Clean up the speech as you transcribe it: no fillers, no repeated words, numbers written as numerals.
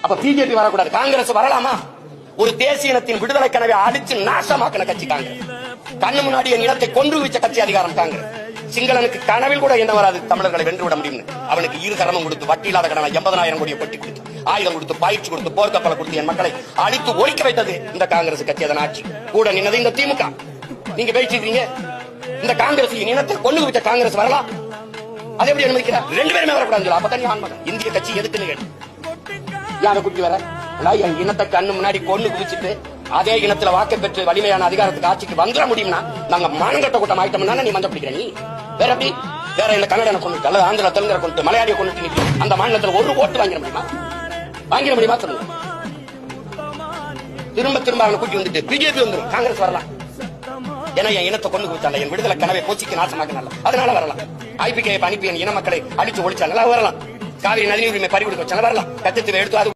அப்ப பிஜேபி வரக்கூடாது, காங்கிரஸ் வரலாமா? ஒரு தேசிய இனத்தின் விடுதலை கனவை அழிச்சு நாசமாக்கின கட்சி காங்கிரஸ். கண்ணு முன்னாடி என் இனத்தை கொன்று வச்ச கட்சி அதிகாரம் காங்கிரஸ். சிங்களனுக்கு கனவில் கூட என்ன வராது தமிழர்களை வென்று விட முடியும். அவனுக்கு இரு கரமும் கொடுத்து, வட்டி இல்லாத கடனை 80,000 கோடியை கொட்டி கொடுத்து, ஆயுதம் கொடுத்து, பயிற்சி கொடுத்து, போர்க்கப்பலை கொடுத்து என் மக்களை அழித்து ஒழிக்க வைத்தது இந்த காங்கிரஸ் கட்சி. அதன் ஆட்சி கூட நின்னது இந்த திமுக. நீங்க பேசிக்கிறீங்க இந்த காங்கிரஸ் இனத்தை கொண்டு வச்ச காங்கிரஸ் வரலாம், அதை எப்படி அனுமதிக்கிறார்? 2 பேருமே வரக்கூடாது. அப்பதான் ஆன்மகன் இந்திய கட்சி எதுக்குன்னு கேட்டு யாரை குட்டி வர என் இனத்தை கண்ணு முன்னாடி கொண்டு குதிச்சுட்டு அதே இனத்துல வாக்கு பெற்று வலிமையான அதிகாரத்துக்கு ஆட்சிக்கு வந்துட முடியும்னா நாங்க மானங்கட்ட கூட்டம் ஆயிட்டோம்னா நீ மஞ்சள் பிடிக்கிற. நீ வேற எப்படி வேற இல்ல கன்னடனை கொண்டு அல்லது ஆந்திர தெலுங்கரை கொண்டு மலையாளியை கொண்டு அந்த மாநிலத்தில் ஒரு ஓட்டு வாங்கிட முடியுமா? வாங்கிட முடியுமா சொல்லுங்க. திரும்ப திரும்ப அவனை கூட்டி வந்துட்டு பிஜேபி வந்துடும், காங்கிரஸ் வரலாம். ஏன்னா என் இனத்தை கொண்டு கொடுத்தாங்க, என் விடுதலை கனவை போச்சிக்கு நாசமாக்கினால அதனால வரலாம். ஐபிகே அனுப்பி என் இன மக்களை அடிச்சு ஒழிச்சாங்க வரலாம். காவிரி நதி உரிமை பறிகொடுக்க வச்சாங்க வரலாம். கச்சத்தீவை எடுத்து அது